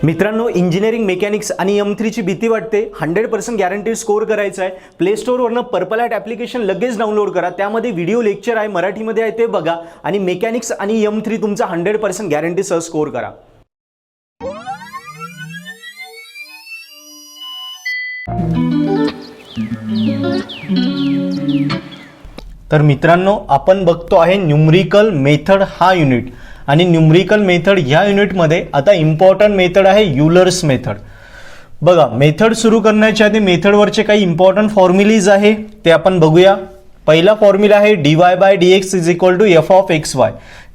मित्रांनो, engineering mechanics आणि M3 ची भीती वाटते. 100% गॅरंटी स्कोर करायचा आहे. प्ले स्टोअरवरनं पर्पल ॲट ॲप्लिकेशन लगेच डाउनलोड करा. त्यामध्ये व्हिडिओ लेक्चर आहे, मराठीमध्ये आहे, ते बघा आणि मेकॅनिक्स आणि M3 तुमचा 100% गॅरंटी सह स्कोर करा. तर मित्रांनो, आपण बघतो आहे न्यूमरिकल मेथड हा युनिट आणि न्यूमरिकल मेथड ह्या युनिटमध्ये आता इम्पॉर्टंट मेथड आहे युलर्स मेथड. बघा, मेथड सुरू करण्याच्या आधी मेथडवरचे काही इम्पॉर्टंट फॉर्म्युलीज आहे ते आपण बघूया. पहिला फॉर्म्युला आहे dy/dx = f(x, y).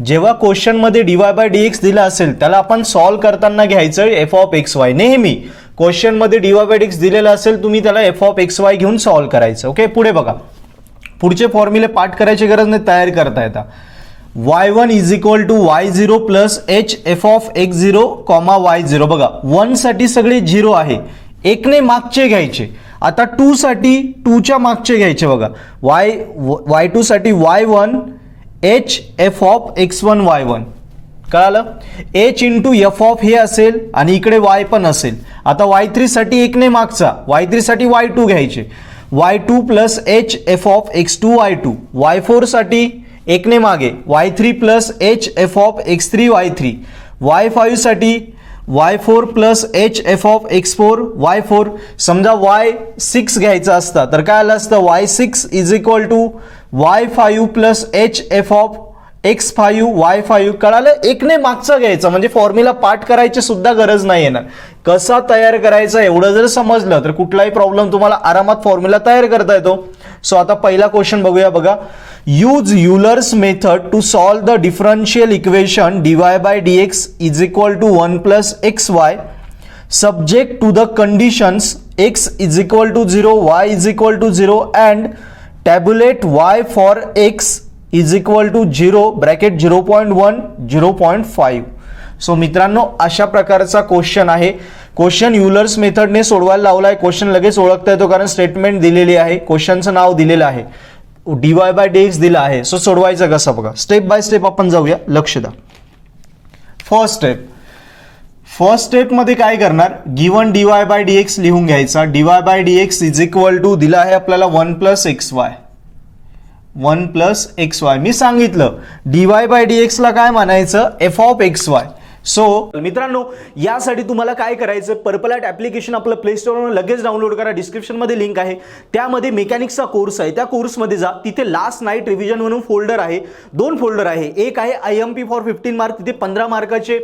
जेव्हा क्वेश्चनमध्ये dy/dx दिला असेल त्याला आपण सॉल्व्ह करताना घ्यायचं f(x, y). नेहमी क्वेश्चनमध्ये dy/dx दिलेला असेल तुम्ही त्याला f(x, y) घेऊन सॉल्व्ह करायचं. ओके, पुढे बघा. पुढचे फॉर्म्युले पाठ करायची गरज नाही, तयार करता येतात. y1 = y0 + h f(x0, y0). बघा, 1 साठी सगळे 0 आहे, 1 ने मागचे घ्यायचे. आता 2 साठी 2 च्या मागचे घ्यायचे. बघा, y2 साठी y1 h f(x1, y1). कळालं? h × f हे असेल आणि इकडे y पण असेल. आता y3 साठी 1 ने मागचा, y3 साठी y2 घ्यायचे. y2 + h f(x2, y2). y4 साठी 1 ने मागे, y3 + h f(x3, y3). y5 साठी y4 + h f(x4, y4). समजा y6 घ्यायचा असता तर काय आलं असतं? y6 = y5 + h f(x5, y5). कळालं? 1 ने मागचा घ्यायचा, म्हणजे फॉर्म्युला पाठ करायची सुद्धा गरज नाही येणार. कसा तयार करायचा एवढं जर समजलं तर कुठलाही प्रॉब्लेम तुम्हाला आरामात फॉर्म्युला तयार करता येतो. सो आता पहिला क्वेश्चन बघूया. बघा, use Euler's method to solve the differential equation dy/dx = 1 + xy subject to the conditions x = 0, y = 0 and tabulate y for x = 0 (0.1, 0.5). So मित्रांनो, अशा प्रकारचा क्वेश्चन आहे. क्वेश्चन युलर्स मेथडने सोडवायला लावलाय. क्वेश्चन लगेच ओळखता येतो कारण स्टेटमेंट दिलेली आहे, क्वेश्चनचं नाव दिलेलं आहे, dy/dx दिला आहे. सो सोडवायचं कसं बघा, स्टेप बाय स्टेप आपण जाऊया, लक्ष द्या. फर्स्ट स्टेप मध्ये काय करणार, गिवन dy/dx लिहून घ्यायचा. dy/dx = दिला आहे आपल्याला 1 + xy. 1 + xy. मी सांगितलं dy/dx ला काय म्हणायचं, f(xy). सो मित्रांनो, यासाठी तुम्हाला काय करायचं, पर्पल ॲट ॲप्लिकेशन आपलं प्ले स्टोअरवर लगेच डाउनलोड करा. डिस्क्रिप्शनमध्ये लिंक आहे, त्यामध्ये मेकॅनिक्सचा कोर्स आहे, त्या कोर्समध्ये जा. तिथे लास्ट नाईट रिव्हिजन म्हणून फोल्डर आहे, 2 फोल्डर आहे. एक आहे IMP फॉर 15 मार्क, तिथे 15 मार्काचे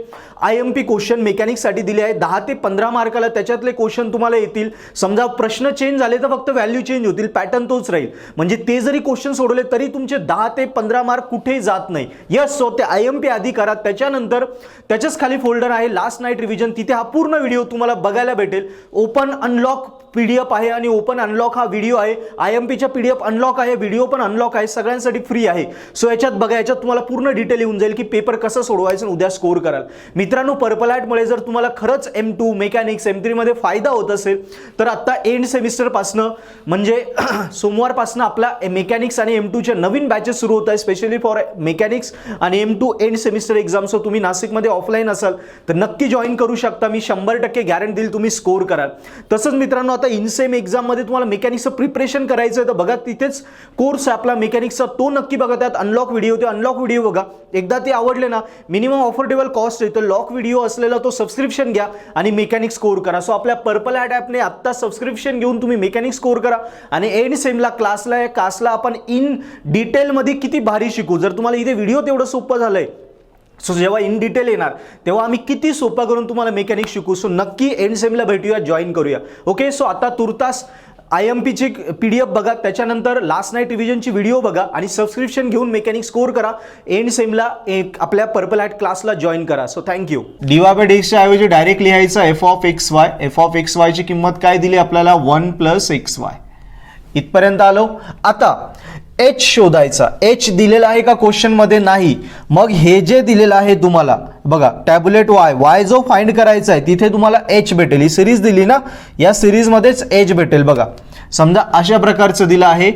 IMP क्वेश्चन मेकॅनिक्ससाठी दिले आहे. 10 ते 15 मार्काला त्याच्यातले क्वेश्चन तुम्हाला येतील. समजा प्रश्न चेंज झाले तर फक्त व्हॅल्यू चेंज होतील, पॅटर्न तोच राहील. म्हणजे ते जरी क्वेश्चन सोडवले तरी तुमचे 10 ते 15 मार्क कुठेही जात नाही. यस, सो ते IMP आधी करा. त्याच्यानंतर त्याच्याच खाली फोल्डर आहे लास्ट नाईट रिव्हिजन, तिथे हा पूर्ण व्हिडिओ तुम्हाला बघायला भेटेल. ओपन अनलॉक PDF आहे आणि ओपन अनलॉक हा व्हिडिओ आहे. IMPच्या PDF अनलॉक आहे, व्हिडिओ पण अनलॉक आहे, सगळ्यांसाठी फ्री आहे. सो याच्यात बघा, याच्यात तुम्हाला पूर्ण डिटेल येऊन जाईल की पेपर कसं सोडवायचं आणि उद्या स्कोर कराल. मित्रांनो, पर्पल ॲटमुळे जर तुम्हाला खरंच M2 मेकॅनिक्स M3 मध्ये फायदा होत असेल तर आता एंड सेमिस्टर पासनं म्हणजे सोमवारपासनं आपला मेकॅनिक्स आणि M2 च्या नवीन बॅचेस सुरू होत आहे, स्पेशली फॉर मेकॅनिक्स आणि M2 end semester exam. So तुम्ही नाशिकमध्ये ऑफलाईन असाल तर नक्की जॉईन करू शकता. मी 100% गॅरंटी देईल तुम्ही स्कोर कराल. तसंच मित्रांनो, आता इनसेम एक्झाम मध्ये तुम्हाला मेकॅनिक्सचं प्रिपरेशन करायचं आहे तर बघा, तिथेच कोर्स आहे आपला मेकॅनिक्सचा, तो नक्की बघा. त्यात अनलॉक व्हिडिओ, ते अनलॉक व्हिडिओ बघा. एकदा ते आवडले ना, मिनिमम अफोर्डेबल कॉस्ट आहे, तर लॉक व्हिडिओ असलेला तो सबस्क्रिप्शन घ्या आणि मेकॅनिक्स स्कोर करा. सो आपल्या पर्पल ॲट ॲपने आत्ता सबस्क्रिप्शन घेऊन तुम्ही मेकॅनिक्स स्कोर करा आणि एंड सेमला क्लासला आपण इन डिटेलमध्ये किती भारी शिकू. जर तुम्हाला इथे व्हिडिओ तेवढं सोपं झालंय, सो जेव्हा इन डिटेल येणार तेव्हा आम्ही किती सोपा करून तुम्हाला मेकॅनिक्स शिकू. सो नक्की एंड सेमला भेटूया, जॉईन करूया. ओके, सो आता तुर्तास IMPची PDF बघा, त्याच्यानंतर लास्ट नाईट रिव्हिजनची व्हिडिओ बघा आणि सबस्क्रिप्शन घेऊन मेकॅनिक्स स्कोर करा. एंड सेमला आपल्या पर्पल ॲट क्लासला जॉईन करा. So thank you. dy/dxच्या ऐवजी डायरेक्ट लिहायचं f(xy). f(xy) ची किंमत काय दिली आपल्याला, 1 + xy. इथपर्यंत आलो. आता h शोधायचा. h दिलेला आहे का क्वेश्चन मध्ये? नाही. मग हे जे दिलेलं आहे तुम्हाला बघा, टॅब्युलेट y जो फाइंड करायचा आहे तिथे तुम्हाला h भेटेल. ही सिरीज दिली ना, या सिरीज मध्येच h भेटेल. बघा, समजा अशा प्रकारचं दिलं आहे,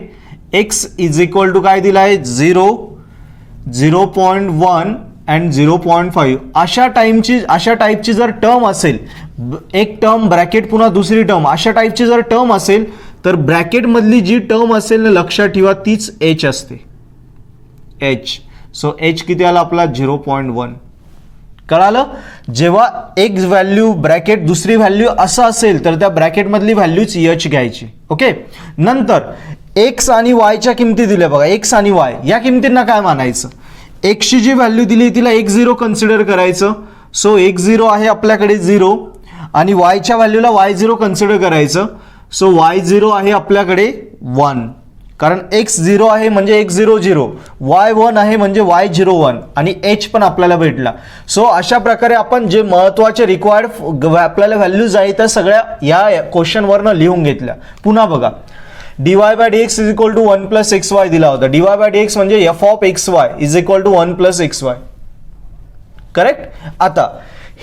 x = काय दिलं आहे, 0, 0.1 अँड 0.5 अशा टाईपची जर टर्म असेल, एक टर्म ब्रॅकेट पुन्हा दुसरी टर्म अशा टाईपची जर टर्म असेल तर ब्रॅकेटमधली जी टर्म असेल ना लक्षात ठेवा तीच एच असते, एच. सो एच किती आला आपला 0.1. कळालं? जेव्हा एक व्हॅल्यू ब्रॅकेट दुसरी व्हॅल्यू असं असेल तर त्या ब्रॅकेटमधली व्हॅल्यूच एच घ्यायची. ओके. नंतर एक्स आणि वायच्या किमती दिल्या बघा, एक्स आणि वाय या किमतींना काय मानायचं, एक्सची जी व्हॅल्यू दिली तिला x0 कन्सिडर करायचं. सो x0 आहे आपल्याकडे 0 आणि वायच्या व्हॅल्यूला y0 कन्सिडर करायचं. सो y0 आहे आपल्याकडे 1, कारण x0 आहे म्हणजे x0 0, y1 आहे म्हणजे y0 1 आणि h पण आपल्याला भेटला. सो अशा प्रकारे आपण जे महत्त्वाचे रिक्वायर्ड आपल्याला व्हॅल्यूज आहेत त्या सगळ्या या क्वेश्चनवरनं लिहून घेतल्या. पुन्हा बघा, dy by dx is equal to 1 plus xy दिला होता. dy by dx म्हणजे f of xy is equal to 1 plus xy. Correct. आता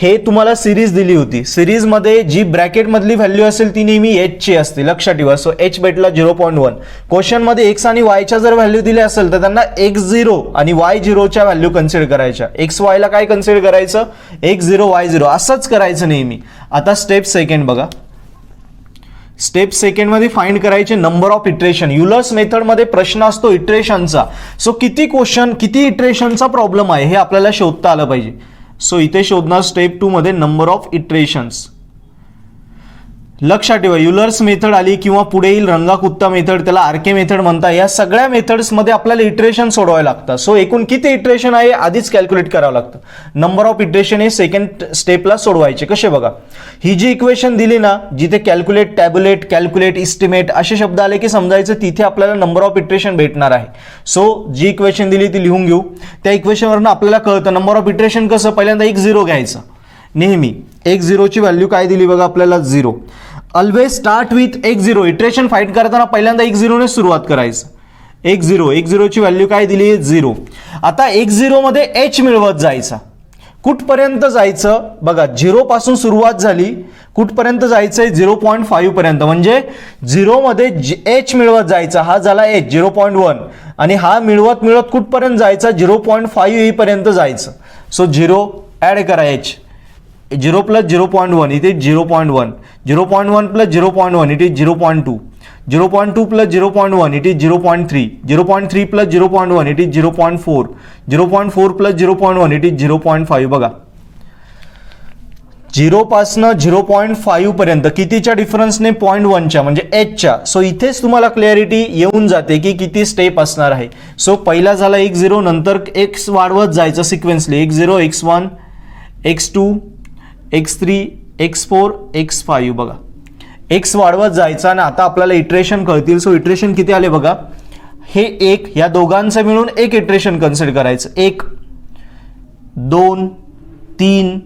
हे तुम्हाला सिरीज दिली होती, सिरीज मध्ये जी ब्रॅकेट मधली व्हॅल्यू असेल ती नेहमी h ची असते, लक्षात ठेवा. सो h भेटला 0.1. क्वेश्चन मध्ये x आणि y च्या जर व्हॅल्यू दिल्या असेल तर त्यांना x0 आणि y0 च्या व्हॅल्यू कन्सिडर करायच्या. xy ला काय कन्सिडर करायचं, x0 y0 असंच करायचं नेहमी. आता स्टेप सेकंड बघा, स्टेप सेकंड मध्ये फाइंड करायचे number of iteration. Euler's method मध्ये प्रश्न असतो इटरेशनचा. सो किती इटरेशनचा प्रॉब्लेम आहे हे आपल्याला शोधता आलं पाहिजे. सो इथे शोधणार स्टेप 2 मध्ये नंबर ऑफ इटरेशन्स. लक्षात ठेवा, युलर्स मेथड आली किंवा पुढे येईल रंगाकुत्ता मेथड, त्याला आरके मेथड म्हणतात. या सगळ्या मेथड्स मध्ये आपल्याला इटरेशन सोडवावे लागतात. सो एकूण किती इटरेशन आहे आधीच कॅल्क्युलेट करावं लागतं. नंबर ऑफ इटरेशन हे सेकंड स्टेपला सोडवायचे. कसे बघा, ही जी इक्वेशन दिली ना, जिथे कॅल्क्युलेट, टॅब्युलेट, कॅल्क्युलेट, इस्टिमेट असे शब्द आले की समजायचं तिथे आपल्याला नंबर ऑफ इटरेशन भेटणार आहे. सो जी इक्वेशन दिली ती लिहून घेऊ. त्या इक्वेशनवरनं आपल्याला कळतं नंबर ऑफ इटरेशन कसं. पहिल्यांदा x0 घ्यायचं नेहमी. x0 ची व्हॅल्यू काय दिली बघा आपल्याला 0. Always start with x0. Iteration find करताना पहिल्यांदा x0 ने सुरुवात करायचं. x0 ची व्हॅल्यू काय दिली 0. आता x0 मध्ये h मिळवत जायचा. कुठपर्यंत जायचं बघा, 0 पासून सुरुवात झाली, कुठपर्यंत जायचंय 0.5 पर्यंत. म्हणजे 0 मध्ये h मिळवत जायचा, हा झाला h 0.1 आणि हा मिळवत मिळवत कुठपर्यंत जायचा 0.5 येईपर्यंत जायचं. सो 0 ऍड करा h. 0 plus 0.1 it is 0.1, 0.1 plus 0.1 it is 0.2, 0.2 plus 0.1 it is 0.3, 0.3 plus 0.1 it is 0.4, 0.4 plus 0.1 it is 0.5. बघा 0 पासनं 0.5 पर्यंत कितीच्या डिफरन्सने 0.1च्या म्हणजे h च्या. सो इथेच तुम्हाला क्लॅरिटी येऊन जाते की किती स्टेप असणार आहे. सो पहिला झाला x0, नंतर x वाढवत जायचं sequentially, x0 x1 x2 x3 x4 x5. बघा x वाढवत जायचा आणि आता आपल्याला इटरेशन कळतील. सो इटरेशन किती आले बघा, हे एक, या दोघांचं मिळून एक इटरेशन कन्सिडर करायचं. 1 2 3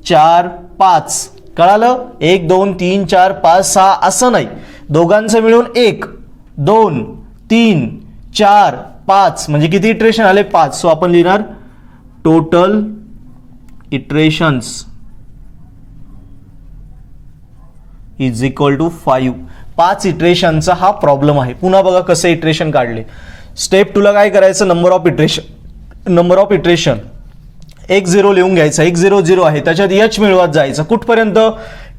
4 5. कळालं? 1 2 3 4 5 6 असं नाही, दोघांचं मिळून 1 2 3 4 5 म्हणजे किती इटरेशन आले 5. सो आपण लिहिणार total iterations is equal to 5. 5 इटरेशनचा हा प्रॉब्लेम आहे. पुन्हा बघा कसे इटरेशन काढले. स्टेप 2 ला काय करायचं, नंबर ऑफ इटरेशन x0 लिहून घ्यायचा. x0 0 आहे, त्याच्यात h मिळवत जायचं. कुठपर्यंत,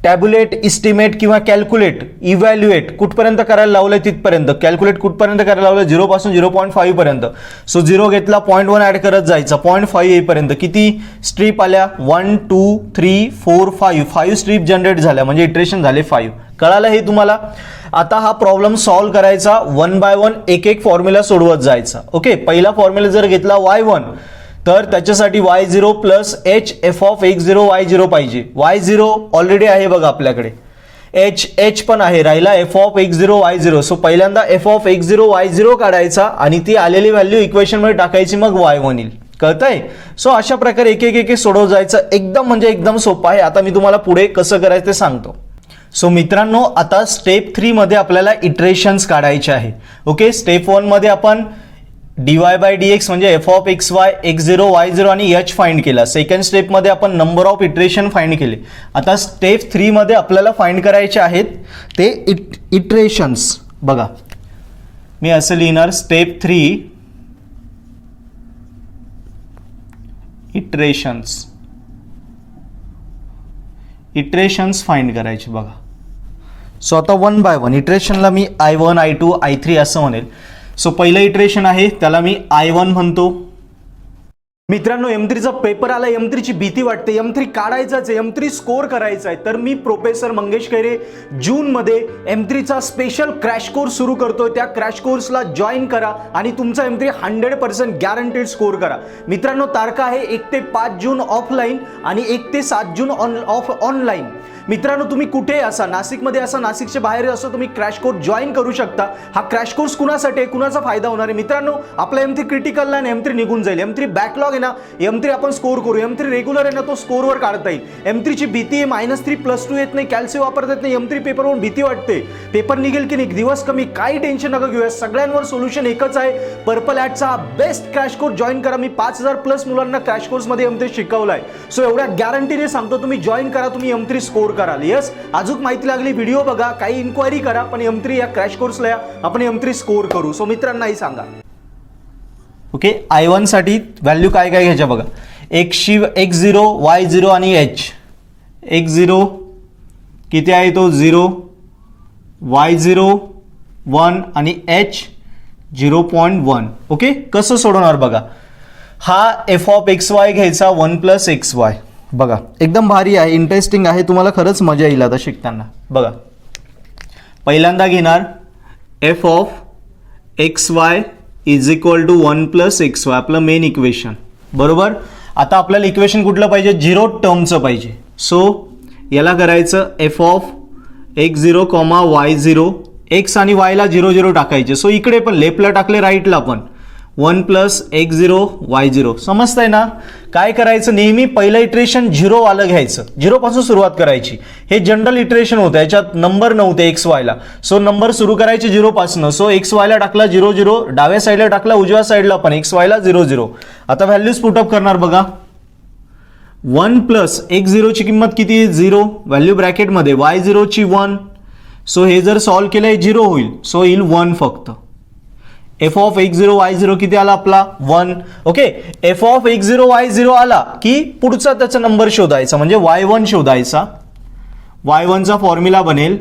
टॅब्युलेट, इस्टिमेट किंवा कॅल्क्युलेट, इव्हॅल्युएट कुठपर्यंत करायला लावलंय तिथपर्यंत. कॅल्क्युलेट कुठपर्यंत करायला लावलं, 0 पासून 0.5 पर्यंत. सो 0 घेतला, 0.1 ऍड करत जायचा 0.5 येईपर्यंत. किती स्ट्रीप आल्या 1 2 3 4 5. 5 स्ट्रीप जनरेट झाल्या म्हणजे इटरेशन झाले 5. कळालं हे तुम्हाला? आता हा प्रॉब्लेम सॉल्व्ह करायचा 1 बाय 1 एक एक फॉर्म्युला सोडवत जायचा. ओके, पहिला फॉर्म्युला जर घेतला y1 तर त्याच्यासाठी y0 plus h f of x0 y0 पाहिजे. y0 ऑलरेडी आहे बघा आपल्याकडे, h पण आहे, राहिला f of x0 y0. So पहिल्यांदा f ऑफ x0 y0 काढायचा आणि ती आलेली व्हॅल्यू इक्वेशन मध्ये टाकायची, मग y1 येईल. कळतंय? सो अशा प्रकारे एक एक सोडवत जायचं. एकदम म्हणजे एकदम सोपं आहे. आता मी तुम्हाला पुढे कसं करायचं ते सांगतो. सो मित्रांनो, आता स्टेप 3 मध्ये आपल्याला इटरेशन्स काढायचे आहे. ओके, स्टेप 1 मध्ये आपण dy बाय dx म्हणजे f of xy x0 y0 आणि h फाइंड केला. सेकंड स्टेप मध्ये आपण नंबर ऑफ इटरेशन फाइंड केले. आता स्टेप 3 मध्ये आपल्याला फाइंड करायचे आहेत ते इटरेशन्स. बघा मी असं लिहिणार, स्टेप 3 इटरेशन्स फाइंड करायचे बघा. सो आता 1 बाय 1 इटरेशनला मी I1 I2 I3 असं म्हणेल. सो पहिलं इटरेशन आहे त्याला मी I1 म्हणतो. मित्रांनो M3चा पेपर आला, M3ची भीती वाटते, M3 काढायचाच आहे, M3 स्कोर करायचा आहे. तर मी प्रोफेसर मंगेश खैरे जूनमध्ये M3चा स्पेशल क्रॅश कोर्स सुरू करतोय. त्या क्रॅश कोर्सला जॉईन करा आणि तुमचा M3 100% गॅरंटीड स्कोर करा. मित्रांनो तारखा आहे 1 ते 5 जून ऑफलाईन आणि 1 ते 7 जून ऑनलाईन. मित्रांनो तुम्ही कुठे असा, नाशिकमध्ये असा, नाशिकच्या बाहेर असो, तुम्ही क्रॅश कोर्स जॉईन करू शकता. हा क्रॅश कोर्स कुणासाठी आहे, कुणाचा फायदा होणार आहे? मित्रांनो आपला M3 क्रिटिकलला आहे, M3 निघून जाईल. M3 बॅकलॉग आहे ना, M3 आपण स्कोर करू. M3 रेग्युलर आहे ना, तो स्कोरवर काढता येईल. M3ची भीती आहे, -3 +2 येत नाही, कॅल्सी वापरता येत नाही. M3 पेपरवरून भीती वाटते, पेपर निघेल की नाही, दिवस कमी, काही टेन्शन नका घेऊया. सगळ्यांवर सोल्युशन एकच आहे. पर्पल ॲटचा बेस्ट क्रॅश कोर्स जॉईन करा. मी 5000+ मुलांना क्रॅश कोर्समध्ये M3 शिकवलाय. सो एवढ्या गॅरंटीने सांगतो, तुम्ही जॉईन करा, तुम्ही M3 स्कोर कराल. यस, अजून माहिती लागली व्हिडिओ बघा, काही इन्क्वायरी करा, पण M3 या क्रॅश कोर्सला या, आपण M3 स्कोर करू. सो मित्रांनाही सांगा. ओके, I1 साठी व्हॅल्यू काय काय घ्यायच्या बघा. x0 y0 आणि h. x0 किती आहे तो 0, y0 1 आणि h 0.1. ओके, कसं सोडवणार बघा. हा f(x y) घ्यायचा 1 + xy. बघा एकदम भारी आहे, इंटरेस्टिंग आहे, तुम्हाला खरंच मजा येईल आता शिकताना. बघा पहिल्यांदा घेणार f(xy) = 1 + xy, आपलं मेन इक्वेशन. बरोबर. आता आपल्याला इक्वेशन कुठलं पाहिजे, 0 टर्मचं पाहिजे. सो याला करायचं f(x0, y0), x आणि y ला 0 0 टाकायचे. सो इकडे पण लेफ्टला टाकले, राईटला पण 1 + x0 y0. समजतंय ना. काय करायचं, नेहमी पहिलं इटरेशन 0 वालं घ्यायचं, 0 पासून सुरुवात करायची. हे जनरल इटरेशन होतं, याच्यात नंबर नव्हते XY ला. सो नंबर सुरू करायचे 0 पासून. सो XY ला टाकला 0 0, डाव्या साईडला टाकला, उजव्या साईडला पण XY ला 0 0. आता व्हॅल्यूज पुटअप करणार बघा. 1 + x0 ची किंमत किती, 0, व्हॅल्यू ब्रॅकेटमध्ये, y0 ची 1. सो हे जर सॉल्व्ह केलं 0 होईल. सो येईल 1 फक्त. f(x0, y0) किती आला आपला 1. ओके, f(x0, y0) आला की पुढचा त्याचा नंबर शोधायचा, म्हणजे y1 शोधायचा. y1 चा फॉर्म्युला बनेल,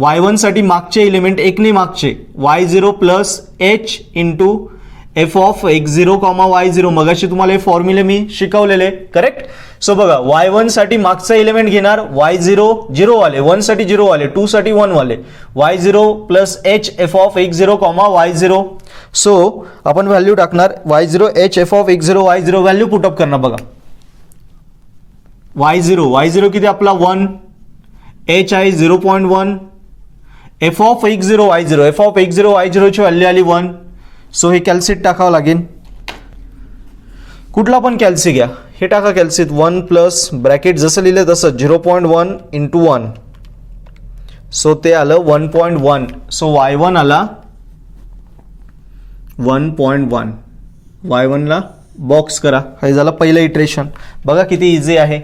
y1 साठी मागचे एलिमेंट 1 ने मागचे, y0 + h × f(x0, y0). मगाशी तुम्हाला हे फॉर्म्युले मी शिकवलेले, करेक्ट. सो बघा y1 साठी मागचा एलिमेंट घेणार, y0 0 वाले, 1 साठी 0 वाले, 2 साठी 1 वाले, y0 + h f(x0, y0). So आपण व्हॅल्यू टाकणार y0 h f(x0, y0), value put up करणार बघा. y0 किती आपला 1, h आहे 0.1, f(x0, y0) ची व्हॅल्यू आली 1. सो हे कॅल्सीट टाकावं लागेल, कुठला पण कॅल्सी घ्या, हे टाका कॅल्सीट. 1 + ब्रॅकेट जसं लिहिलं तसं 0.1 × 1. सो ते आलं 1.1. सो y1 आला 1.1. y1 ला बॉक्स करा. हे झालं पहिलं इटरेशन. बघा किती इझी आहे,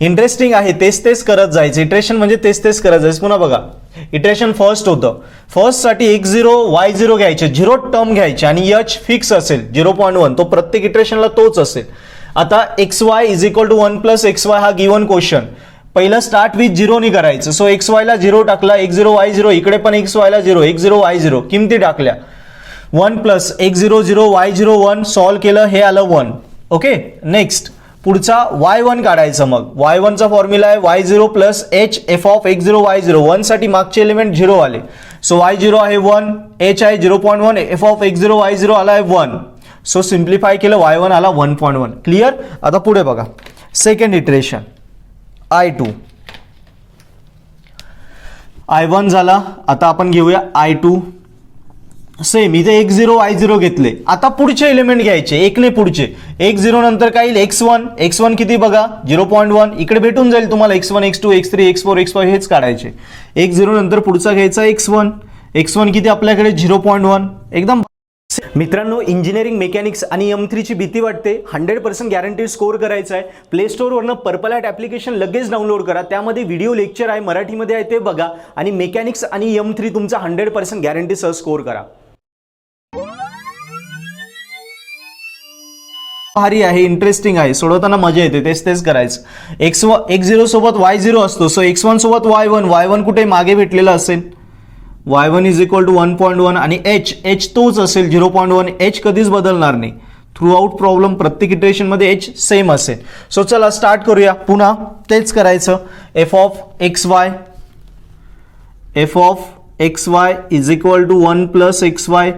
इंटरेस्टिंग आहे. तेच करत जायचं. इटरेशन म्हणजे तेच करत जायचं. पुन्हा बघा, इटरेशन फर्स्ट होतं. फर्स्ट साठी x0 y0 घ्यायचे, 0 टर्म घ्यायचे आणि h फिक्स असेल 0.1, तो प्रत्येक इटरेशनला तोच असेल. आता xy = 1 + xy हा गिवन क्वेश्चन. पहिलं स्टार्ट विथ 0 ने करायचं. सो xy ला 0 टाकला, x0 y0, इकडे पण xy ला 0, x0 y0 किमती टाकल्या. 1 + x0 0 y0 1, सॉल्व्ह केलं, हे आलं 1. ओके, नेक्स्ट पुढचा y1 काढायचं. मग y1 चा फॉर्म्युला आहे y0 + h f(x0, y0). 1 साठी मागचे एलिमेंट 0 आले. सो y0 आहे 1, h आहे 0.1, f(x0, y0) आला आहे 1. सो सिम्प्लिफाय केलं, y1 आला 1.1. क्लिअर. आता पुढे बघा, सेकंड इटरेशन I2. I1 झाला. आता आपण घेऊया I2. सेम इथे x0 y0 घेतले. आता पुढचे एलिमेंट घ्यायचे, 1 ने पुढचे. x0 नंतर काय येईल, x1 किती बघा 0.1, इकडे भेटून जाईल तुम्हाला x1 x2 x3 x4 x5 हेच काढायचे. x0 नंतर पुढचा घ्यायचा x1 किती आपल्याकडे 0.1. एकदम. मित्रांनो, इंजिनिअरिंग मेकॅनिक्स आणि M3 ची भीती वाटते, 100% गॅरंटीड स्कोर करायचा आहे. प्ले स्टोअरवरनं पर्पल ॲट ॲप्लिकेशन लगेच डाउनलोड करा. त्यामध्ये व्हिडिओ लेक्चर आहे, मराठीमध्ये आहे, ते बघा आणि मेकॅनिक्स आणि M3 तुमचा 100% गॅरंटीसह स्कोर करा. भारी आहे, इंटरेस्टिंग आहे, सोडवताना मजा येते, तेच करायचं. x0 सोबत y0 असतो, सो x1 सोबत y1 कुठे मागे भेटलेला असेल, y1 इज इक्वल टू 1.1 आणि h तोच असेल 0.1, h कधीच बदलणार नाही थ्रू आउट प्रॉब्लेम, प्रत्येक इटरेशन मध्ये h सेम असेल. सो चला स्टार्ट करूया, पुन्हा तेच करायचं. f of x y is equal to 1 plus x y,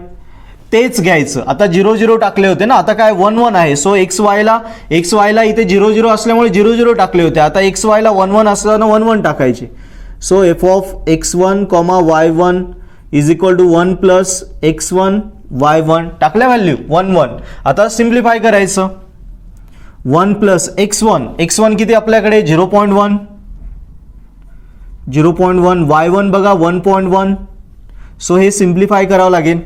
तेच घ्यायचं. आता 0 टाकले होते ना, आता काय 1 आहे, सो एक्स वायला इथे 0 असल्यामुळे 0 टाकले होते, आता एक्स वायला 1 असताना 1 टाकायचे. So f of x1 y1 is equal to 1 plus x1 y1 टाकल्या व्हॅल्यू 1. आता सिम्प्लिफाय करायचं. 1 प्लस x1 किती आपल्याकडे 0.1 y1 बघा 1.1, सो हे सिम्प्लिफाय करावं लागेल.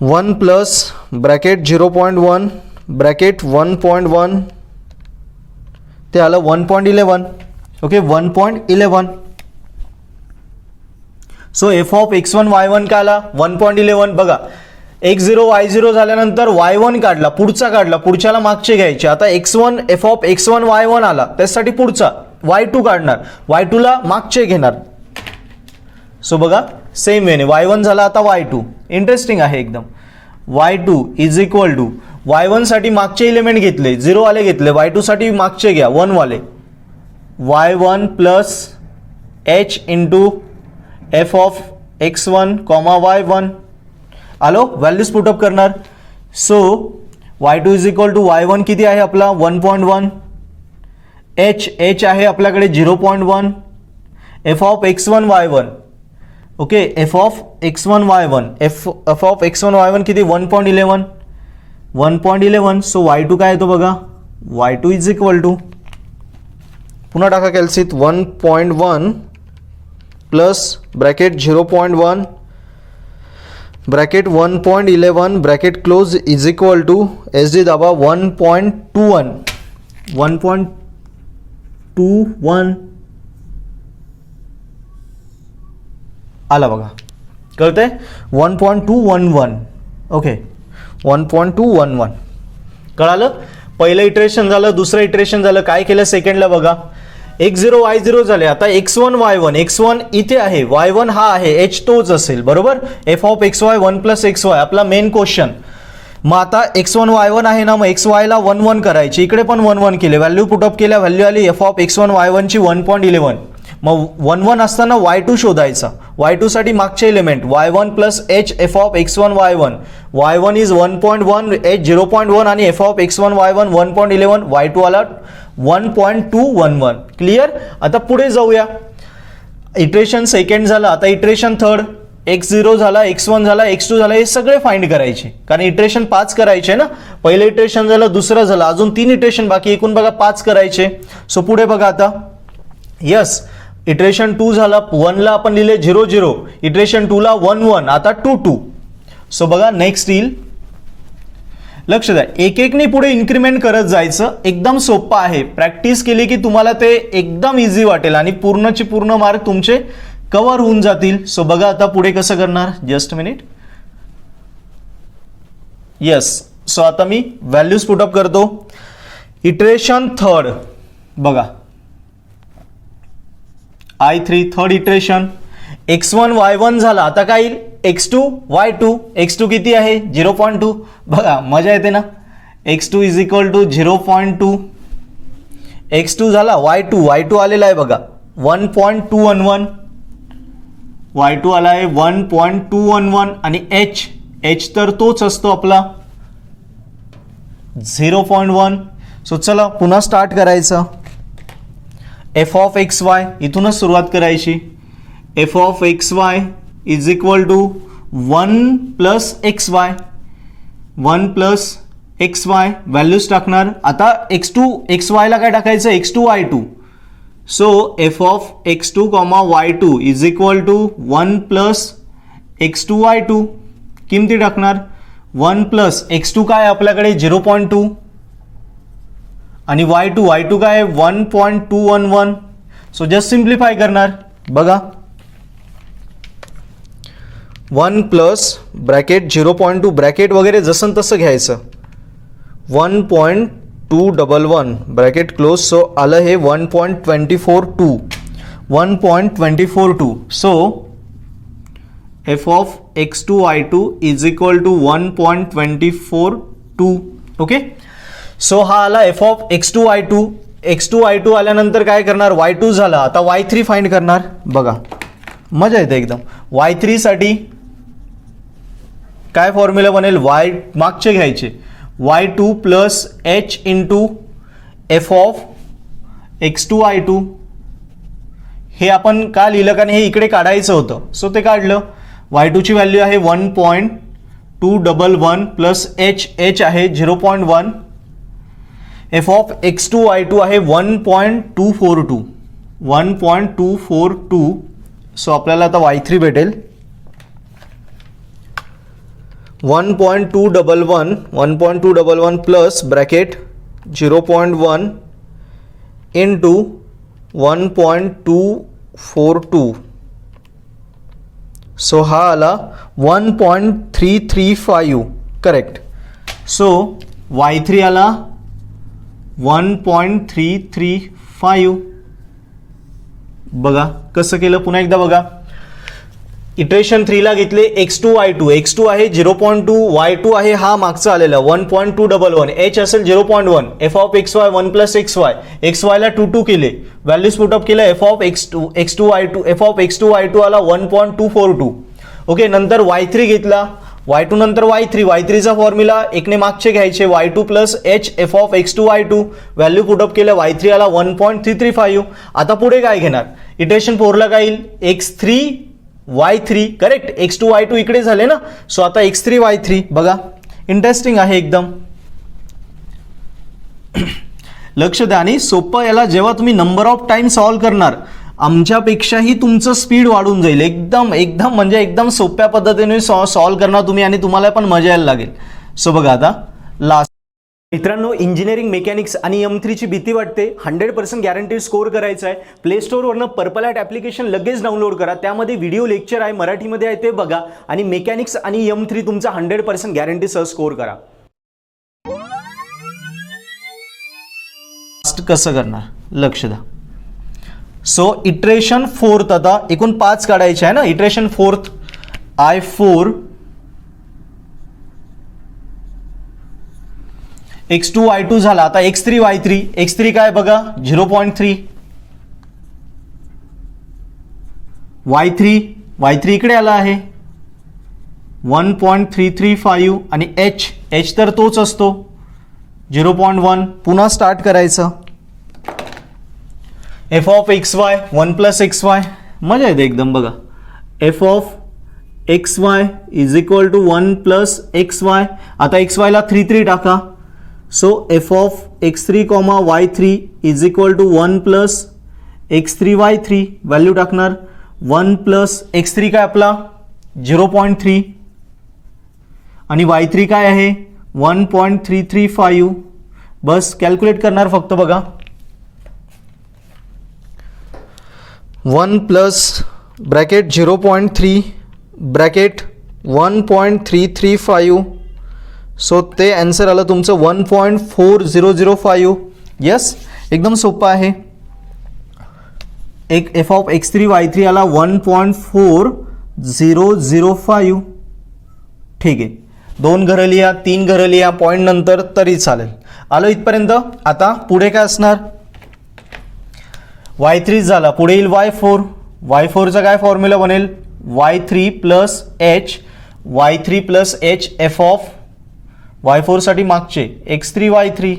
1 प्लस ब्रॅकेट 0.1 ब्रॅकेट 1.1 ते आलं 1.11. Okay 1.11. So f of x1 y1 का आला 1.11. बघा x0 y0 झाल्यानंतर y1 काढला, पुढच्याला मागचे घ्यायचे. आता x1 F of x1 y1 आला, त्यासाठी पुढचा y2 काढणार, y2 ला मागचे घेणार. सो बघा सेम वेने y1 झाला, आता y2. इंटरेस्टिंग आहे एकदम. y2 is equal to y1 साठी मागचे एलिमेंट घेतले, 0 वाले घेतले, y2 साठी मागचे घ्या 1 वाले, y1 plus h into f of x1 y1. आलो व्हॅल्यूज पुटअप करणार. So y2 is equal to y1 किती आहे आपला 1.1, h आहे आपल्याकडे 0.1, f of x1 y1. Okay f of x1 y1 f of x1 y1 किती 1.11. सो y2 काय येतो बघा, y2 इज इक्वल टू पुन्हा टाका कॅल्सित 1.1 plus bracket 0.1 bracket 1.11 bracket close is equal to SD दाबा 1.21 आला बघा, कळतंय 1.211. ओके 1.211 कळालं. पहिलं इटरेशन झालं, दुसरं इटरेशन झालं, काय केलं सेकंडला बघा, x0 y0 झाले. आता x1 y1 इथे आहे, y1 हा आहे, h तोच असेल बरोबर. F of xy 1 plus xy आपला मेन क्वेश्चन. मग आता x1 y1 आहे ना, मग xy ला 1 करायची, इकडे पण 1 केले, व्हॅल्यू पुटअप केल्या, व्हॅल्यू आली एफ ऑफ x1 y1 ची 1.11. मग 1 असताना y2 शोधायचा, y2 साठी मागचे element y1 plus h F of x1 y1 is 1.1, h 0.1 आणि F of x1 y1 1.11, y2 आला 1.211. क्लिअर. आता पुढे जाऊया. इटरेशन सेकंड झाला, आता इटरेशन थर्ड. x0 झाला, x1 झाला, x2 झाला, हे सगळे फाइंड करायचे, कारण इटरेशन 5 करायचे ना. पहिलं इटरेशन झालं, दुसरं झालं, अजून 3 इटरेशन बाकी, एकूण बघा 5 करायचे. सो पुढे बघा आता, यस इटरेशन 2 झाला, 1 ला आपण लिहिले 0, इटरेशन 2 ला 1, आता 2. सो बघा नेक्स्ट येईल, लक्ष द्या, एक पुढे इन्क्रीमेंट करत जायचं. एकदम सोपं आहे, प्रॅक्टिस केली की तुम्हाला ते एकदम इझी वाटेल आणि पूर्णचे पूर्ण मार्क तुमचे कव्हर होऊन जातील. सो बघा आता पुढे कसं करणार, जस्ट मिनिट. यस सो आता मी व्हॅल्यूज पुटअप करतो. इटरेशन थर्ड बघा, I3 third iteration, x1 y1 झाला, आता काय येईल x2 y2. x2 किती आहे 0.2. बघा मजा येते ना, x2 is equal to 0.2. x2 झाला, y2 आलेला आहे बघा 1.211, y2 आला आहे 1.211 आणि h तर तोच असतो आपला 0.1. सो चला पुन्हा स्टार्ट करायचं. एफ ऑफ एक्स वाय इथूनच सुरुवात करायची. F of x y is equal to 1 plus x y, 1 plus x y values टाकणार. आता एक्स वायला काय टाकायचं, x2 y2. So f of x2 y2 is equal to 1 plus x2 y2, किमती टाकणार. 1 प्लस x2 काय आपल्याकडे 0.2 आणि y2 काय 1.211. सो जस्ट सिम्प्लिफाय करणार. बघा 1 प्लस ब्रॅकेट 0.2 ब्रॅकेट वगैरे जसं तसं घ्यायचं. 1.211 ब्रॅकेट क्लोज. सो आलं हे 1.242. 1.242. So f of x2 y2 is equal to 1.242. Okay. So हा आला f of x2 y2. x2 y2 आल्यानंतर काय करणार, y2 झाला, आता y3 फाइंड करणार. बघा मजा येते एकदम. y3 साठी काय फॉर्म्युला बनेल, y मागचे घ्यायचे, y2 plus h into f of x2 y2. हे आपण का लिहिलं, कारण हे इकडे काढायचं होतं, सो ते काढलं. y2 ची व्हॅल्यू आहे 1.211 प्लस h आहे 0.1. f ऑफ x2 y2 आहे 1.242. 1.242. सो आपल्याला आता y3 भेटेल 1.211 प्लस ब्रॅकेट 0.1 इंटू 1.242. सो हा आला 1.335. करेक्ट. सो y3 आला 1.335. बघा कसं केलं, पुन्हा एकदा बघा. इटरेशन 3 ला घेतले x2 y2. x2 आहे 0.2, y2 आहे हा मागचा आलेला 1.211, h असेल 0.1, f of xy 1 plus xy. xy ला 2 केले, व्हॅल्यूज पुटअप केलं, f of x2 y2, f of x2 y2 आला 1.242. ओके. नंतर y3 घेतला, y2 नंतर y3 चा फॉर्म्युला एकने मागचे घ्यायचे, y2 plus h f of x2 y2, value put up केलं, y3 आला 1.335. आता पुढे काय घेणार, इटरेशन 4 ला काय येईल, x3 y3. Correct. x2 y2 इकडे झाले ना, सो आता x3 y3. बघा इंटरेस्टिंग आहे एकदम. लक्ष द्या. आणि सोपं, याला जेव्हा तुम्ही नंबर ऑफ टाइम सॉल्व्ह करणार, आमच्यापेक्षाही तुमचं स्पीड वाढून जाईल. एकदम एकदम म्हणजे एकदम सोप्या पद्धतीने सॉल्व्ह करणार तुम्ही, आणि तुम्हाला पण मजा यायला लागेल. सो बघा आता लास्ट. मित्रांनो, इंजिनिअरिंग मेकॅनिक्स आणि M3 ची भीती वाटते, 100% गॅरंटीड स्कोर करायचा आहे. प्ले स्टोअरवरनं पर्पल ॲट ॲप्लिकेशन लगेच डाउनलोड करा. त्यामध्ये व्हिडिओ लेक्चर आहे, मराठीमध्ये आहे, ते बघा. आणि मेकॅनिक्स आणि M3 तुमचा 100% गॅरंटीसह स्कोर करा. कसं करणार, लक्ष द्या. सो इटरेशन 4th, आता एकूण 5 काढायचे आहे ना. Iteration 4th I4 x2 y2 झाला. आता x3 y3. x3 काय बघा 0.3. y3 इकडे आला आहे 1.335. आणि h तर तोच असतो 0.1. पुन्हा स्टार्ट करायचं. f of xy 1 plus xy. मजा येते एकदम. बघा f of xy is equal to 1 plus xy. आता xy ला 3 टाका. So f of x3 y3 is equal to 1 plus x3 y3. Value टाकणार 1 प्लस x3 काय आपला 0.3 आणि y3 काय आहे 1.335. बस कॅल्क्युलेट करणार फक्त. बघा 1 प्लस ब्रॅकेट 0.3 ब्रॅकेट 1.335. सो ते आन्सर आलं तुमचं 1.4005. यस, एकदम सोपं आहे. एक f ऑफ x3 y3 आला 1.4005. ठीक आहे. 2 घरं लिहा, 3 घरं लिहा पॉईंट नंतर तरी चालेल. आलो इथपर्यंत. आता पुढे काय असणार, y3 झाला, पुढे येईल y4. y4चा काय फॉर्म्युला बनेल, y3 plus h f of y4 साठी मागचे x3 y3.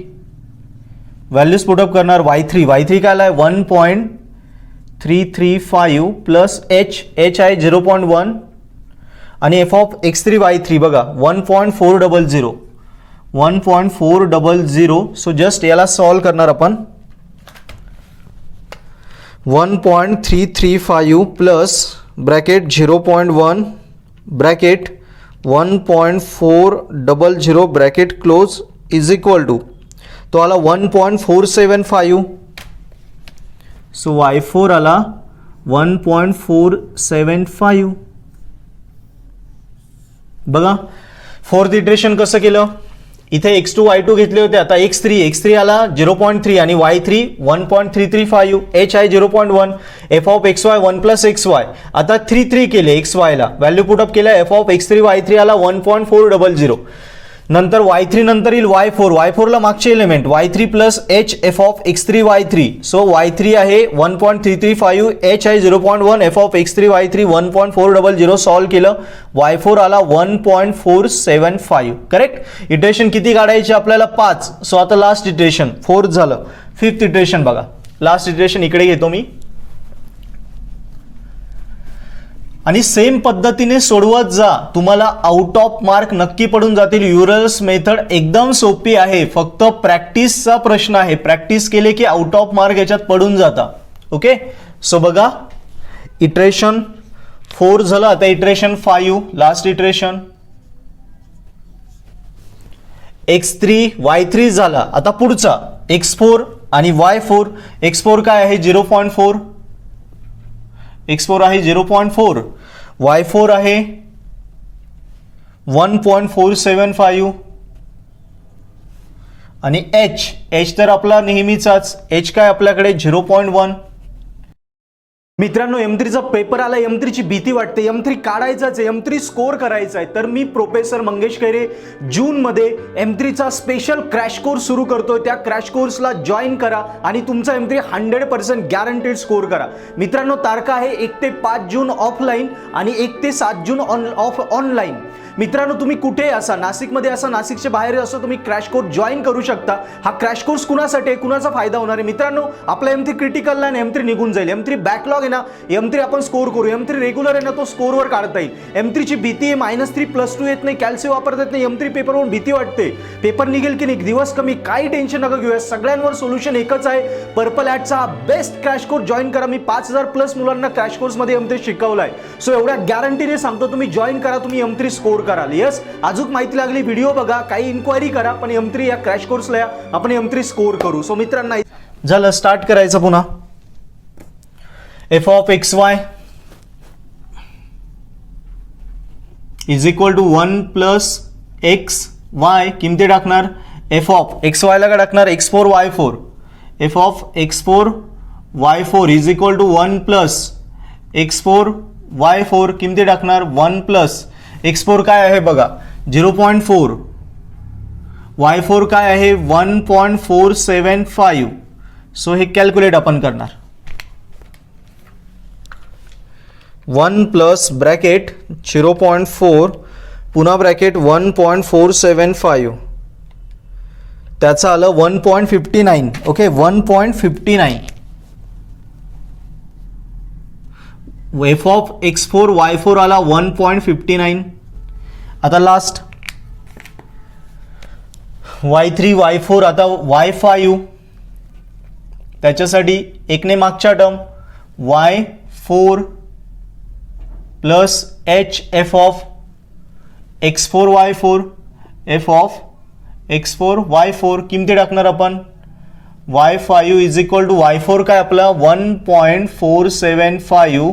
व्हॅल्यूज पुटअप करणार. y3 काय आलाय 1.335 प्लस h आहे 0.1 आणि f ऑफ x3 y3 बघा 1.400. सो जस्ट याला सॉल्व करणार आपण. 1.335 plus bracket 0.1 bracket 1.400 bracket close is equal to, तो आला 1.475. सो y4 आला 1.475. बघा 4th इटरेशन कसं केलं, इथे x2 y2 घेतले होते, आता x3 आला 0.3 आणि y3 1.335, h आहे 0.1, f of xy 1 plus xy. आता 3 केले xy ला, व्हॅल्यू पुटअप केल्या, f ऑफ x3 y3 आला 1.400. नंतर y3 नंतर येईल y4 ला मागचे element y3 plus h f of x3 y3. So y3 आहे 1.335, h आहे 0.1, f of x3 y3 1.400. Solve केलं, y4 आला 1.475. करेक्ट. इटरेशन किती काढायची आपल्याला? 5. सो आता लास्ट इटरेशन 4 झालं. 5th इटरेशन बघा, लास्ट इटरेशन इकडे घेतो मी आणि सेम पद्धतीने सोडवत जा, तुम्हाला आउट ऑफ मार्क नक्की पडून जातील. युरल्स मेथड एकदम सोपी आहे, फक्त प्रॅक्टिसचा प्रश्न आहे. प्रॅक्टिस केले की आउट ऑफ मार्क याच्यात पडून जाता. ओके. सो बघा, इटरेशन 4 झालं, आता iteration 5, last iteration. x3 y3 झाला, आता पुढचा x4 आणि y4. x4 काय आहे? 0.4, x4 आहे 0.4, y4 आहे 1.475 आणि h तर आपला नेहमीचाच, h काय आपल्याकडे 0.1. मित्रांनो, M3 चा पेपर आला, M3 ची भीती वाटते, M3 काढायचाच आहे, M3 स्कोर करायचा आहे. तर मी प्रोफेसर मंगेश खैरे जून मध्ये M3 चा स्पेशल क्रॅश कोर्स सुरू करतोय. त्या क्रॅश कोर्सला जॉईन करा आणि तुमचा M3 100% गॅरंटेड स्कोर करा. मित्रांनो, तारखा आहे 1 ते 5 जून ऑफलाईन आणि 1 ते 7 जून ऑनलाईन. मित्रांनो, तुम्ही कुठे असा, नाशिकमध्ये असा, नाशिकच्या बाहेर असो, तुम्ही क्रॅश कोर्स जॉईन करू शकता. हा क्रॅश कोर्स कुणासाठी आहे, कुणाचा फायदा होणार आहे? मित्रांनो, आपला M3 क्रिटिकल नाही, M3 निघून जाईल. M3 बॅकलॉग आहे ना, M3 आपण स्कोर करू. M3 रेग्युलर आहे ना, तो स्कोरवर काढता येईल. M3 ची भीती आहे, -3 +2 येत नाही, कॅल्सी वापरता येत नाही. M3 पेपरवरून भीती वाटते, पेपर निघेल की नाही, दिवस कमी, काही टेन्शन नका घेऊया. सगळ्यांवर सोल्युशन एकच आहे. पर्पल ॲटचा बेस्ट क्रॅश कोर्स जॉईन करा. मी 5000+ मुलांना क्रॅश कोर्समध्ये M3 शिकवलाय. सो एवढ्या गॅरंटीने सांगतो, तुम्ही जॉईन करा, तुम्ही M3 स्कोर कराल. यस, अजून माहिती लागली व्हिडिओ बघा, काही इन्क्वायरी करा, पण M3 या क्रॅश कोर्सला या, आपण M3 स्कोर करू. सो मित्रांनो, झालं, स्टार्ट करायचं पुन्हा. f of xy is equal to 1 plus xy. किमती टाकणार, f ऑफ xy ला का टाकणार? x4 y4. f of x4 y4 is equal to 1 plus x4 y4. किमती टाकणार 1 प्लस x4 काय आहे बघा 0.4, y4 काय आहे 1.475. सो हे कॅल्क्युलेट आपण करणार. 1 प्लस ब्रॅकेट 0.4 पुन्हा ब्रॅकेट 1.475, त्याचं आलं 1.59. Okay, 1.59. f of x4 y4 आला 1.59. आता लास्ट y3 y4, आता y5, त्याच्यासाठी एकने मागच्या टर्म y4 प्लस h f of x4 y4, f of x4 y4. किमती टाकणार आपण y5 is equal to y4 काय आपला 1.475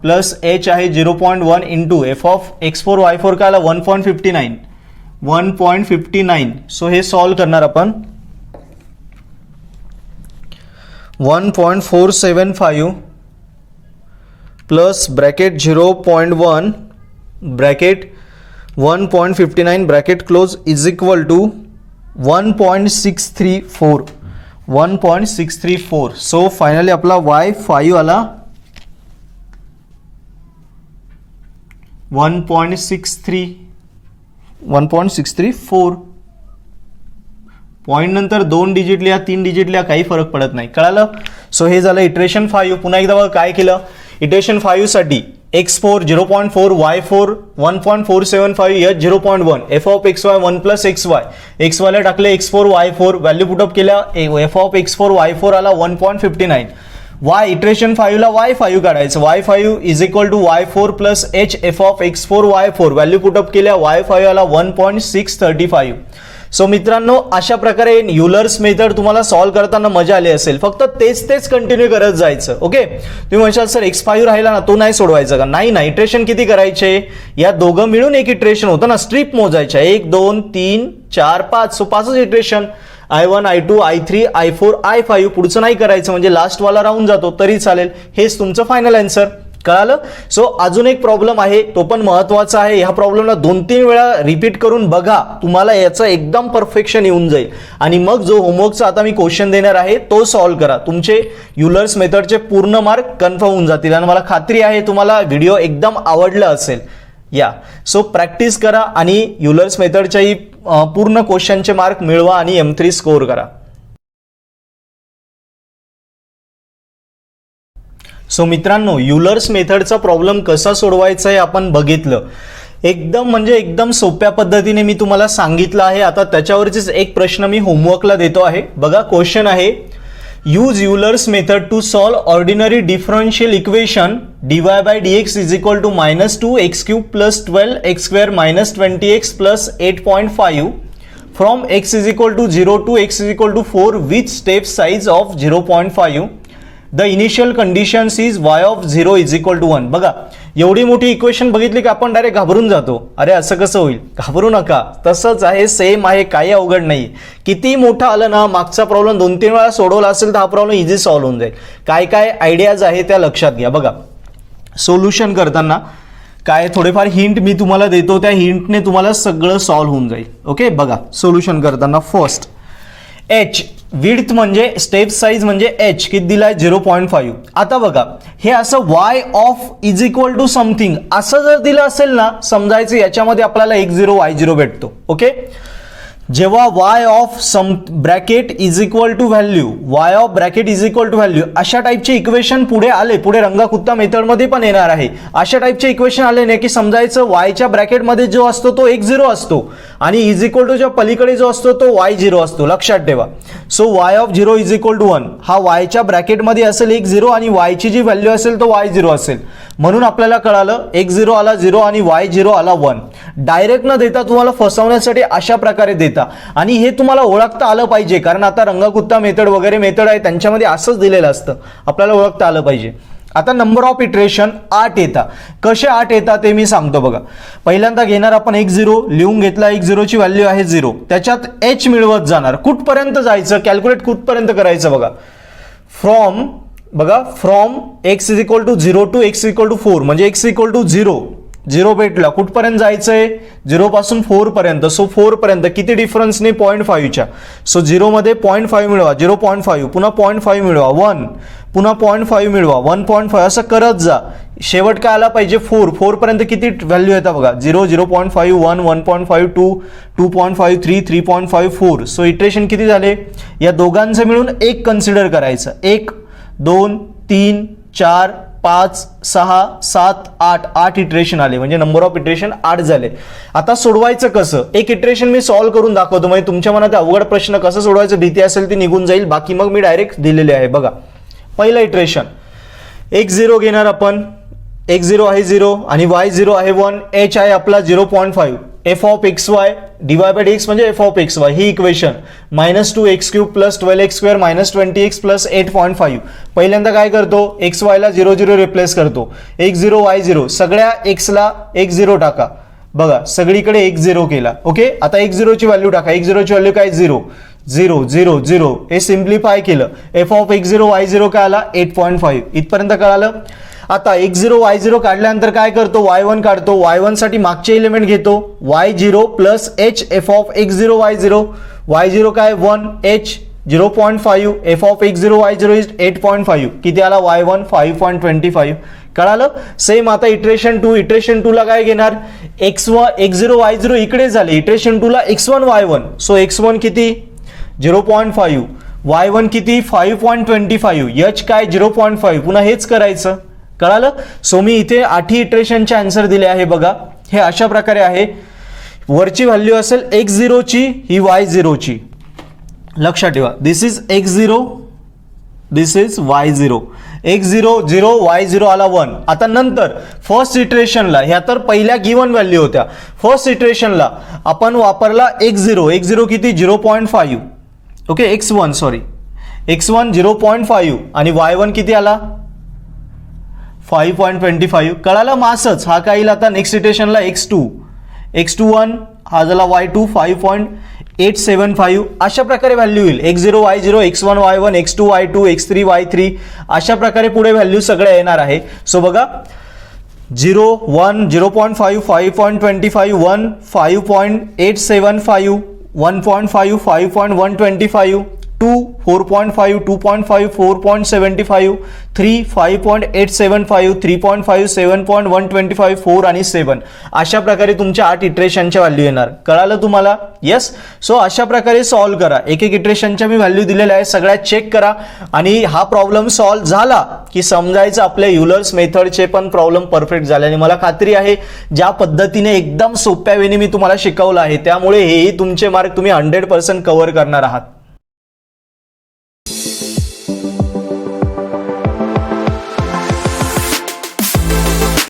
प्लस h आहे 0.1 into f of x4 y4 काय आला 1.59. सो हे सॉल्व करणार आपण. 1.475 plus bracket 0.1 bracket 1.59 bracket close is equal to 1.634. So finally आपला y5 आला 1.634. पॉईंट नंतर 2 डिजिट लिहा, 3 डिजिट लिहा, काही फरक पडत नाही. कळालं? सो हे झालं इटरेशन 5. पुन्हा एकदा बघा काय केलं. इटरेशन 5 साठी x4 0.4, y4 1.475, h 0.1, f of xy 1 plus xy ला टाकले x4 y4, व्हॅल्यू पुटअप केल्या, f ऑफ x4 y4 आला 1.59. y इटरेशन 5 ला y5 काढायचं. y5 is equal to y4 प्लस h f of x4 y4, value put up केल्या, y5 आला 1.635. So मित्रांनो, अशा प्रकारे युलर्स मेथड तुम्हाला सॉल्व्ह करताना मजा आली असेल. फक्त तेच कंटिन्यू करत जायचं. ओके, तुम्ही म्हणशाल सर x5 राहिला ना, तो नाही सोडवायचा का? नाही ना, इटरेशन किती करायचे? या दोघं मिळून एक इटरेशन होतं ना, स्ट्रीप मोजायच्या 1 2 3 4 5. सो 5च iteration, I1 I2 I3 I4 I5. पुढचं नाही करायचं, म्हणजे लास्ट वाला राहून जातो तरी चालेल. हेच तुमचं फायनल आन्सर. कळालं? सो अजून एक प्रॉब्लेम आहे, तो पण महत्वाचा आहे. ह्या प्रॉब्लेमला 2-3 वेळा रिपीट करून बघा, तुम्हाला याचं एकदम परफेक्शन येऊन जाईल. आणि मग जो होमवर्कचा आता मी क्वेश्चन देणार आहे तो सॉल्व्ह करा. तुमचे युलर्स मेथडचे पूर्ण मार्क कन्फर्म होऊन जातील. आणि मला खात्री आहे तुम्हाला व्हिडिओ एकदम आवडला असेल. सो प्रॅक्टिस करा आणि युलर्स मेथडच्याही पूर्ण क्वेश्चनचे मार्क मिळवा आणि M3 स्कोर करा. सो मित्रांनो, युलर्स मेथडचा प्रॉब्लेम कसा सोडवायचा आहे आपण बघितलं. एकदम सोप्या पद्धतीने मी तुम्हाला सांगितलं आहे. आता त्याच्यावरचीच एक प्रश्न मी होमवर्कला देतो आहे. बघा, क्वेश्चन आहे, use Euler's method to solve ordinary differential equation dy by dx is equal to -2x³ plus 12x² minus 20x plus 8.5 from x is equal to 0 to x is equal to 4 with step size of 0.5. The initial conditions is y of 0 is equal to 1. बघा, एवढी मोठी equation बघितली की आपण direct घाबरून जातो. अरे असं कसं होईल? घाबरू नका, तसंच आहे, सेम आहे, काही अवघड नाही. किती मोठा आलं ना, मागचा प्रॉब्लेम 2-3 वेळा सोडवला असेल तर हा प्रॉब्लेम इझी सॉल्व्ह होऊन जाईल. काय आयडियाज आहे त्या लक्षात घ्या. बघा, सोल्युशन करताना काय थोडेफार हिंट मी तुम्हाला देतो, त्या हिंटने तुम्हाला सगळं सॉल्व्ह होऊन जाईल. ओके, बघा, सोल्युशन करताना फर्स्ट h विड्थ म्हणजे स्टेप साइज म्हणजे h किती दिलाय 0.5. आता बघा, हे असं y of is equal to something असं जर दिलं असेल ना, समजायचं याच्यामध्ये आपल्याला x0 y0 भेटतो. ओके, जेव्हा y of some bracket is equal to value, y of bracket is equal to value, अशा टाईपचे इक्वेशन पुढे आले, पुढे रंगाकुत्ता मेथडमध्ये पण येणार आहे. अशा टाईपचे इक्वेशन आले नाही की समजायचं yच्या ब्रॅकेटमध्ये जो असतो तो x0 असतो आणि इज इक्वल टूच्या पलीकडे जो असतो तो y0 असतो. लक्षात ठेवा. So y of 0 is equal to 1 हा yच्या ब्रॅकेटमध्ये असेल x0 आणि yची जी व्हॅल्यू असेल तो y0 असेल. म्हणून आपल्याला कळालं x0 आला 0 आणि y0 आला 1. डायरेक्ट न देता तुम्हाला फसवण्यासाठी अशा प्रकारे देता, आणि हे तुम्हाला ओळखता आलं पाहिजे, कारण आता रंगाकुत्ता मेथड वगैरे मेथड आहे त्यांच्यामध्ये असंच दिलेलं असतं. आपल्याला ओळखता आलं पाहिजे. आता नंबर ऑफ इटरेशन 8 येतात. कसे 8 येतात ते मी सांगतो. बघा, पहिल्यांदा घेणार आपण x0 लिहून घेतला, x0 ची व्हॅल्यू आहे 0. त्याच्यात h मिळवत जाणार. कुठपर्यंत जायचं, कॅल्क्युलेट कुठपर्यंत करायचं? बघा, from x is equal to 0 to x equal to 4 म्हणजे x इक्वल टू 0 भेटला. कुठपर्यंत जायचंय? 0 पासून 4 पर्यंत. सो 4 पर्यंत किती डिफरन्सने? 0.5च्या. सो 0 मध्ये 0.5 मिळवा, 0.5 पुन्हा 0.5 मिळवा, 1 पुन्हा 0.5 मिळवा, 1.5 असं करत जा. शेवट काय आला पाहिजे? 4 पर्यंत किती व्हॅल्यू येतात बघा, 0 0.5 1 1.5 2 2.5 3 3.5 4. सो इटरेशन किती झाले? या दोघांचं मिळून 1 कन्सिडर करायचं. 1 2 3 4 5 6 7 8 इटरेशन आले, म्हणजे नंबर ऑफ इटरेशन 8 झाले. आता सोडवायचं कसं? एक इटरेशन मी सॉल्व्ह करून दाखवतो, म्हणजे तुमच्या मनात अवघड प्रश्न कसं सोडवायचं भीती असेल ती निघून जाईल. बाकी मग मी डायरेक्ट दिलेले आहे. बघा, पहिलं इटरेशन x0 घेणार आपण, x0 आहे 0 आणि y0 आहे 1, h आहे आपला 0.5. f of xy dy by dx म्हणजे f of xy he equation -2x³ plus 12x² minus 20x plus 8.5. पहिल्यांदा काय करतो? xy ला 0 0 रिप्लेस करतो, x0 y0 सगळ्या x ला x0 टाका. बघा, सगळीकडे x0 केला. ओके, आता x0 ची व्हॅल्यू टाका. x0 ची व्हॅल्यू काय? 0 0 0 0. हे सिम्प्लिफाय केलं. f ऑफ x0 y0 काय आला? 8.5. इथपर्यंत कळालं. आता x0 y0 काढल्यानंतर काय करतो? y1 काढतो. y1 साठी मागचे एलिमेंट घेतो, y0 plus h f of x0 y0. y0 काय? 1 h 0.5 f of x0 y0 is 8.5. किती आला? y1 5.25. कळालं? सेम आता इटरेशन 2 ला काय घेणार? x0 y0 इकडे झाले, इटरेशन 2 ला x1 y1. सो x1 किती? 0.5, y1 किती? 5.25, h काय? 0.5. पुन्हा हेच करायचं. कळालं? सो मी इथे 8 इटरेशनचे आन्सर दिले आहे. बघा, हे अशा प्रकारे आहे. वरची व्हॅल्यू असेल x0 ची, ही y0 ची. लक्षात ठेवा, दिस is x0, this is y0. x0 0 y0 आला 1. आता नंतर फर्स्ट इटरेशनला, ह्या तर पहिल्या गिवन व्हॅल्यू होत्या, फर्स्ट इटरेशनला आपण वापरला x0 किती 0.5, ओके, x1 x1 0.5 आणि y1 किती आला 5.25. कळालं मासच. हा काय येईल आता नेक्स्ट इटरेशनला x21 हा झाला y2 5.875. अशा प्रकारे व्हॅल्यू येईल. x0 y0 x1 y1 x2 y2 x3 y3 अशा प्रकारे पुढे व्हॅल्यू सगळ्या येणार आहे. सो बघा 0 1 0.5 5.25 1 5.875 1.5 5.125 2 4.5 2.5 4.75 3 5.875 3.5 7.125 4 आणि 7 अशा प्रकारे तुमच्या 8 इटरेशनच्या व्हॅल्यू येणार. कळालं तुम्हाला? येस. सो अशा प्रकारे सॉल्व्ह करा. एक एक इटरेशनच्या मी व्हॅल्यू दिलेल्या आहे, सगळ्यात चेक करा आणि हा प्रॉब्लेम सॉल्व्ह झाला की समजायचं आपल्या युलर्स मेथडचे पण प्रॉब्लेम परफेक्ट झाले. आणि मला खात्री आहे ज्या पद्धतीने एकदम सोप्या वेने मी तुम्हाला शिकवलं आहे त्यामुळे हेही तुमचे मार्क तुम्ही 100% कव्हर करणार आहात.